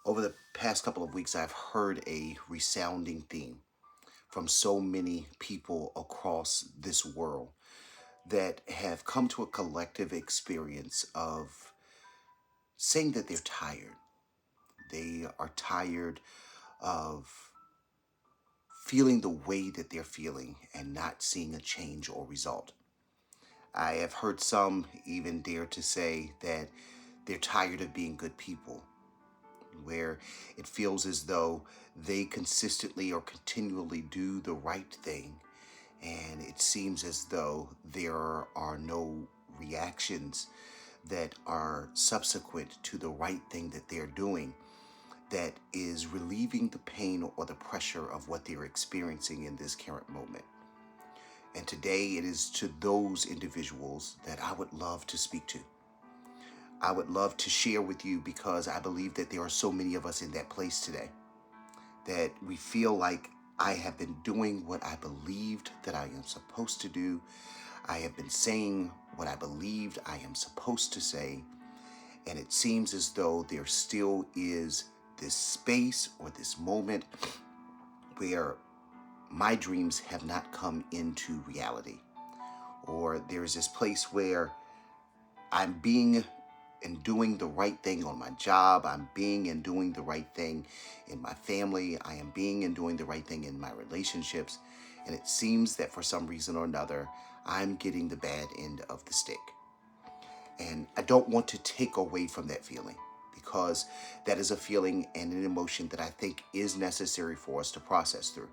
Over the past couple of weeks, I've heard a resounding theme from so many people across this world that have come to a collective experience of saying that they're tired. They are tired of feeling the way that they're feeling and not seeing a change or result. I have heard some even dare to say that they're tired of being good people, where it feels as though they consistently or continually do the right thing, and it seems as though there are no reactions that are subsequent to the right thing that they're doing that is relieving the pain or the pressure of what they're experiencing in this current moment. And today it is to those individuals that I would love to speak to. I would love to share with you because I believe that there are so many of us in that place today that we feel like I have been doing what I believed that I am supposed to do. I have been saying what I believed I am supposed to say. And it seems as though there still is this space or this moment where my dreams have not come into reality. Or there is this place where I'm being and doing the right thing on my job. I'm being and doing the right thing in my family. I am being and doing the right thing in my relationships. And it seems that for some reason or another, I'm getting the bad end of the stick. And I don't want to take away from that feeling because that is a feeling and an emotion that I think is necessary for us to process through.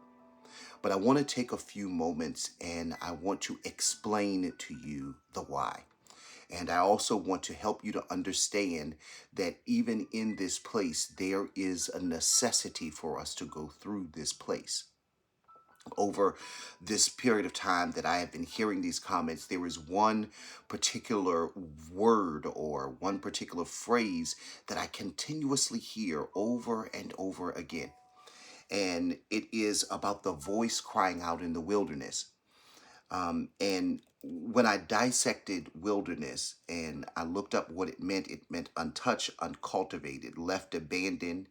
But I want to take a few moments and I want to explain to you the why. And I also want to help you to understand that even in this place, there is a necessity for us to go through this place. Over this period of time that I have been hearing these comments, there is one particular word or one particular phrase that I continuously hear over and over again. And it is about the voice crying out in the wilderness. And when I dissected wilderness and I looked up what it meant untouched, uncultivated, left abandoned.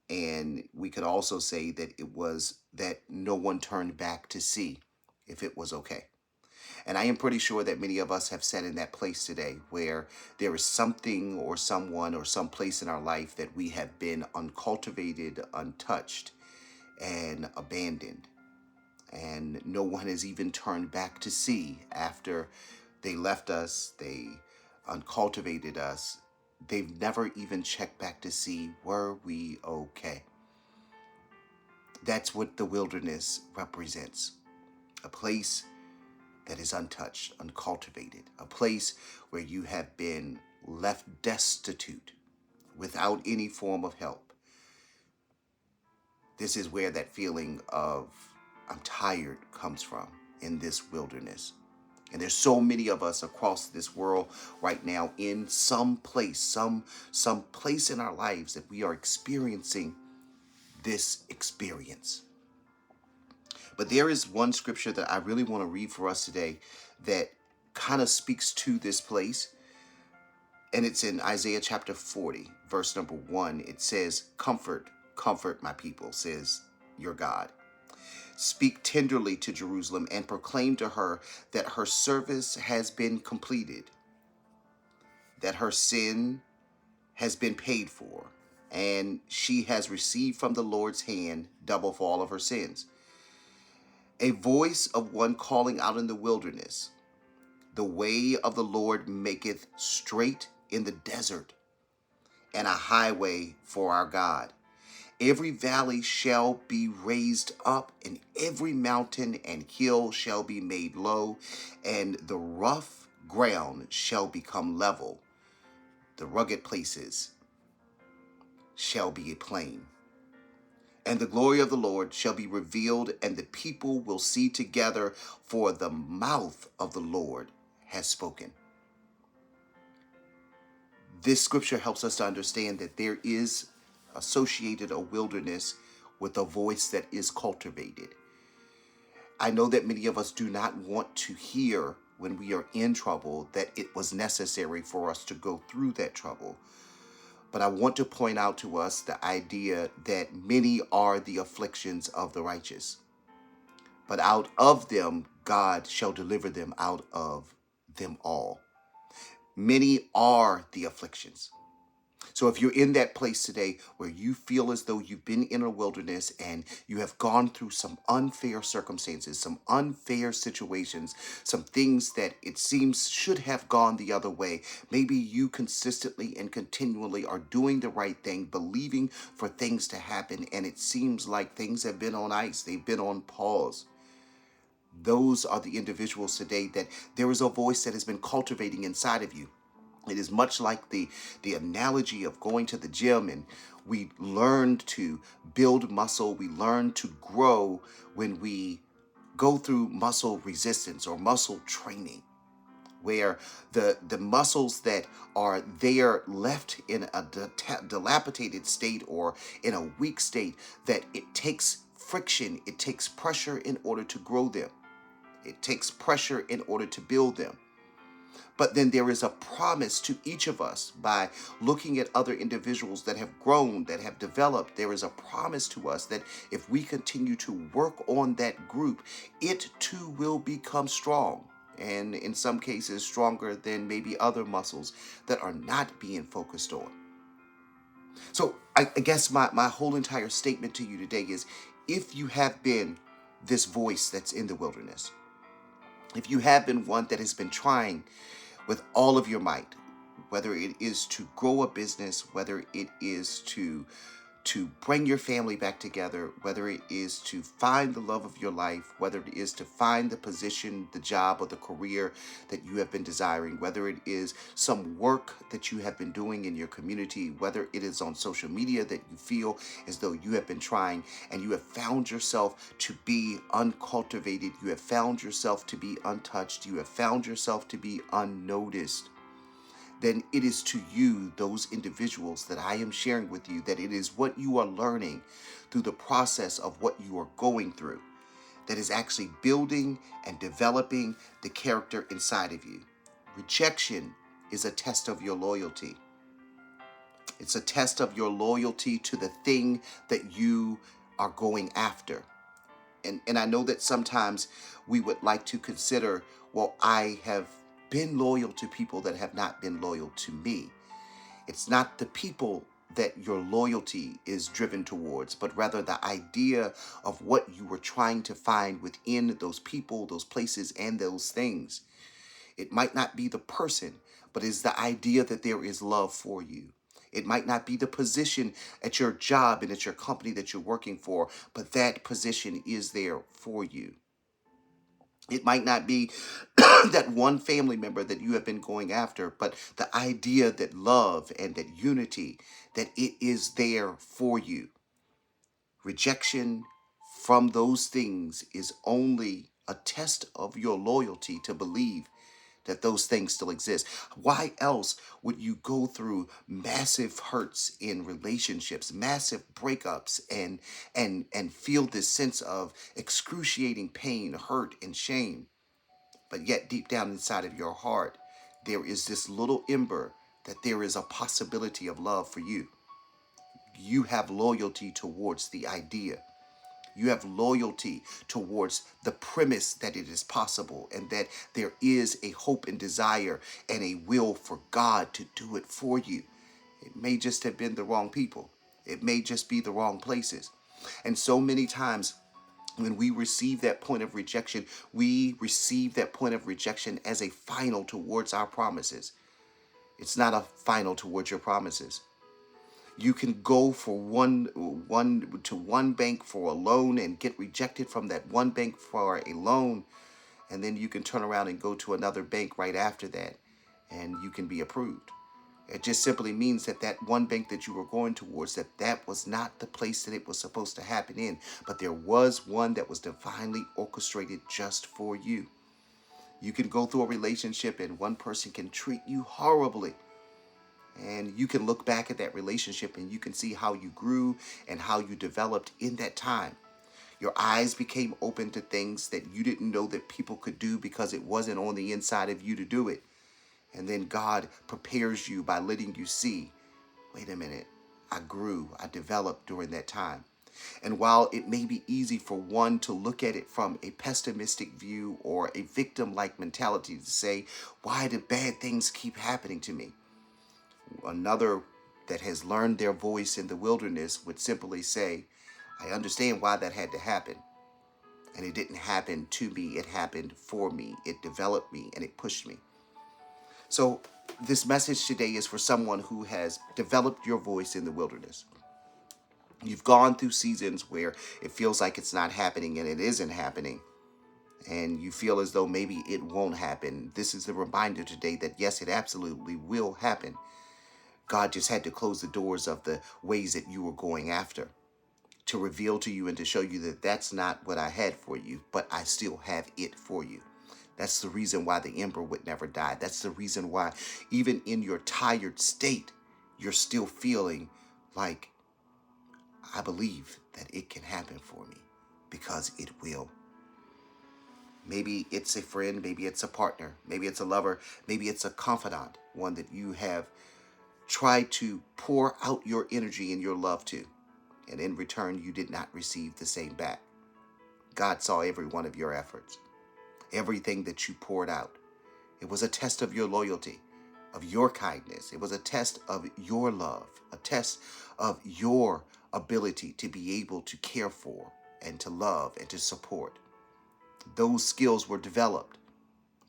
And we could also say that it was that no one turned back to see if it was okay. And I am pretty sure that many of us have sat in that place today where there is something or someone or some place in our life that we have been uncultivated, untouched, and abandoned, and no one has even turned back to see after they left us, they uncultivated us. They've never even checked back to see, were we okay? That's what the wilderness represents. A place that is untouched, uncultivated, a place where you have been left destitute without any form of help. This is where that feeling of I'm tired comes from, in this wilderness. And there's so many of us across this world right now in some place, some place in our lives that we are experiencing this experience. But there is one scripture that I really want to read for us today that kind of speaks to this place. And it's in Isaiah chapter 40, verse number 1. It says, "Comfort, comfort my people, says your God. Speak tenderly to Jerusalem and proclaim to her that her service has been completed, that her sin has been paid for, and she has received from the Lord's hand double for all of her sins. A voice of one calling out in the wilderness, the way of the Lord maketh straight in the desert, and a highway for our God. Every valley shall be raised up, and every mountain and hill shall be made low, and the rough ground shall become level. The rugged places shall be a plain. And the glory of the Lord shall be revealed, and the people will see together, for the mouth of the Lord has spoken." This scripture helps us to understand that there is associated a wilderness with a voice that is cultivated. I know that many of us do not want to hear when we are in trouble that it was necessary for us to go through that trouble. But I want to point out to us the idea that many are the afflictions of the righteous, but out of them God shall deliver them out of them all. Many are the afflictions. So if you're in that place today where you feel as though you've been in a wilderness and you have gone through some unfair circumstances, some unfair situations, some things that it seems should have gone the other way, maybe you consistently and continually are doing the right thing, believing for things to happen, and it seems like things have been on ice, they've been on pause. Those are the individuals today that there is a voice that has been cultivating inside of you. It is much like the analogy of going to the gym, and we learn to build muscle, we learn to grow when we go through muscle resistance or muscle training, where the muscles that are there left in a dilapidated state or in a weak state, that it takes friction, it takes pressure in order to grow them. It takes pressure in order to build them. But then there is a promise to each of us by looking at other individuals that have grown, that have developed. There is a promise to us that if we continue to work on that group, it too will become strong. And in some cases, stronger than maybe other muscles that are not being focused on. So I guess my whole entire statement to you today is, if you have been this voice that's in the wilderness, if you have been one that has been trying with all of your might, whether it is to grow a business, whether it is to bring your family back together, whether it is to find the love of your life, whether it is to find the position, the job, or the career that you have been desiring, whether it is some work that you have been doing in your community, whether it is on social media that you feel as though you have been trying and you have found yourself to be uncultivated, you have found yourself to be untouched, you have found yourself to be unnoticed, then it is to you, those individuals that I am sharing with you, that it is what you are learning through the process of what you are going through that is actually building and developing the character inside of you. Rejection is a test of your loyalty. It's a test of your loyalty to the thing that you are going after. And I know that sometimes we would like to consider, well, I have been loyal to people that have not been loyal to me. It's not the people that your loyalty is driven towards, but rather the idea of what you were trying to find within those people, those places, and those things. It might not be the person, but it's the idea that there is love for you. It might not be the position at your job and at your company that you're working for, but that position is there for you. It might not be that one family member that you have been going after, but the idea that love and that unity, that it is there for you. Rejection from those things is only a test of your loyalty to believe that those things still exist. Why else would you go through massive hurts in relationships, massive breakups, and feel this sense of excruciating pain, hurt, and shame? But yet deep down inside of your heart, there is this little ember that there is a possibility of love for you. You have loyalty towards the idea. You have loyalty towards the premise that it is possible and that there is a hope and desire and a will for God to do it for you. It may just have been the wrong people. It may just be the wrong places. And so many times when we receive that point of rejection, we receive that point of rejection as a final towards our promises. It's not a final towards your promises. You can go for one bank for a loan and get rejected from that one bank for a loan, and then you can turn around and go to another bank right after that, and you can be approved. It just simply means that that one bank that you were going towards, that was not the place that it was supposed to happen in, but there was one that was divinely orchestrated just for you. You can go through a relationship and one person can treat you horribly. And you can look back at that relationship and you can see how you grew and how you developed in that time. Your eyes became open to things that you didn't know that people could do because it wasn't on the inside of you to do it. And then God prepares you by letting you see wait a minute, I grew, I developed during that time. And while it may be easy for one to look at it from a pessimistic view or a victim like mentality to say, why do bad things keep happening to me? Another that has learned their voice in the wilderness would simply say, I understand why that had to happen. And it didn't happen to me, it happened for me. It developed me and it pushed me. So, this message today is for someone who has developed your voice in the wilderness. You've gone through seasons where it feels like it's not happening and it isn't happening, and you feel as though maybe it won't happen. This is the reminder today that yes, it absolutely will happen. God just had to close the doors of the ways that you were going after to reveal to you and to show you that that's not what I had for you, but I still have it for you. That's the reason why the ember would never die. That's the reason why, even in your tired state, you're still feeling like, I believe that it can happen for me because it will. Maybe it's a friend, maybe it's a partner, maybe it's a lover, maybe it's a confidant, one that you have tried to pour out your energy and your love to, and in return, you did not receive the same back. God saw every one of your efforts, everything that you poured out. It was a test of your loyalty, of your kindness. It was a test of your love, a test of your ability to be able to care for and to love and to support. Those skills were developed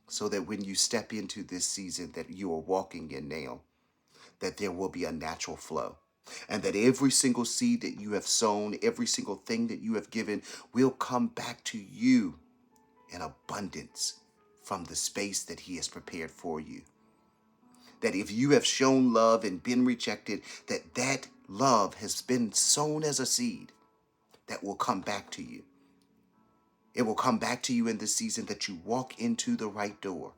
so that when you step into this season that you are walking in now, that there will be a natural flow. And that every single seed that you have sown, every single thing that you have given will come back to you in abundance from the space that He has prepared for you. That if you have shown love and been rejected, that love has been sown as a seed that will come back to you. It will come back to you in the season that you walk into the right door.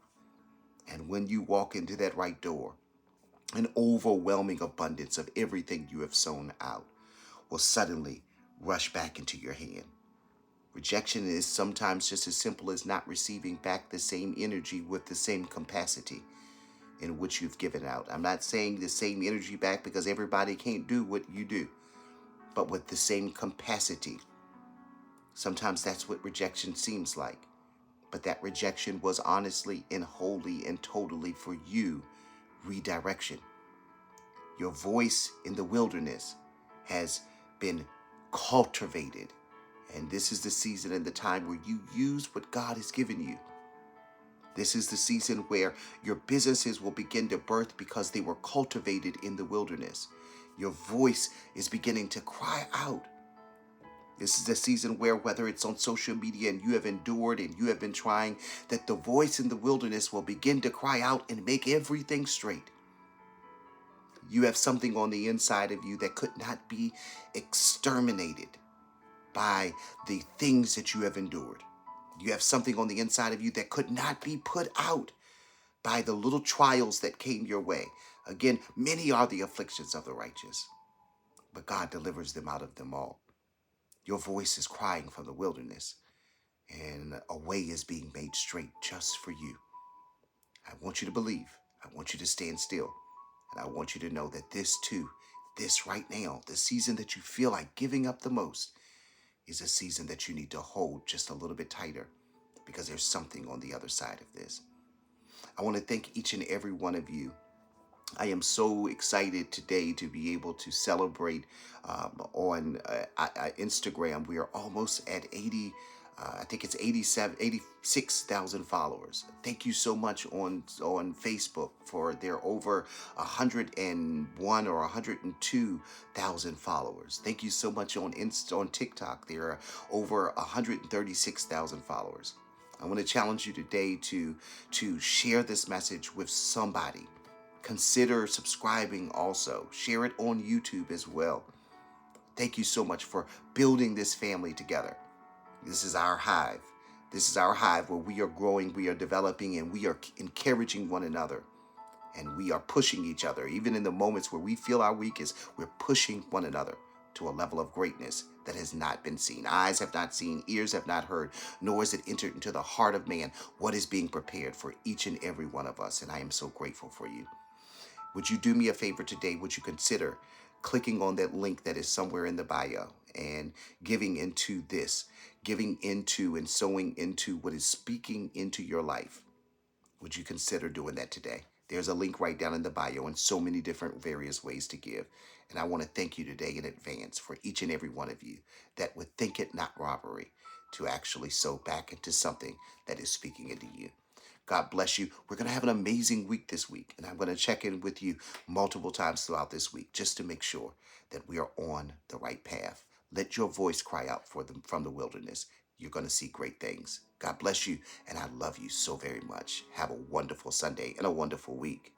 And when you walk into that right door, an overwhelming abundance of everything you have sown out will suddenly rush back into your hand. Rejection is sometimes just as simple as not receiving back the same energy with the same capacity in which you've given out. I'm not saying the same energy back because everybody can't do what you do, but with the same capacity. Sometimes that's what rejection seems like. But that rejection was honestly and wholly and totally for you redirection. Your voice in the wilderness has been cultivated. And this is the season and the time where you use what God has given you. This is the season where your businesses will begin to birth because they were cultivated in the wilderness. Your voice is beginning to cry out. This is the season where, whether it's on social media and you have endured and you have been trying, that the voice in the wilderness will begin to cry out and make everything straight. You have something on the inside of you that could not be exterminated by the things that you have endured. You have something on the inside of you that could not be put out by the little trials that came your way. Again, many are the afflictions of the righteous, but God delivers them out of them all. Your voice is crying from the wilderness, and a way is being made straight just for you. I want you to believe. I want you to stand still. And I want you to know that this too, this right now, the season that you feel like giving up the most, is a season that you need to hold just a little bit tighter, because there's something on the other side of this. I want to thank each and every one of you. I am so excited today to be able to celebrate on Instagram. We are almost at 80, I think it's 86,000 followers. Thank you so much on Facebook for their over 101 or 102,000 followers. Thank you so much on TikTok. There are over 136,000 followers. I want to challenge you today to share this message with somebody. Consider subscribing also. Share it on YouTube as well. Thank you so much for building this family together. This is our hive. This is our hive where we are growing, we are developing, and we are encouraging one another. And we are pushing each other. Even in the moments where we feel our weakest, we're pushing one another to a level of greatness that has not been seen. Eyes have not seen, ears have not heard, nor has it entered into the heart of man what is being prepared for each and every one of us. And I am so grateful for you. Would you do me a favor today? Would you consider clicking on that link that is somewhere in the bio and giving into this, giving into and sowing into what is speaking into your life? Would you consider doing that today? There's a link right down in the bio and so many different various ways to give. And I want to thank you today in advance for each and every one of you that would think it not robbery to actually sow back into something that is speaking into you. God bless you. We're going to have an amazing week this week, and I'm going to check in with you multiple times throughout this week just to make sure that we are on the right path. Let your voice cry out for them from the wilderness. You're going to see great things. God bless you, and I love you so very much. Have a wonderful Sunday and a wonderful week.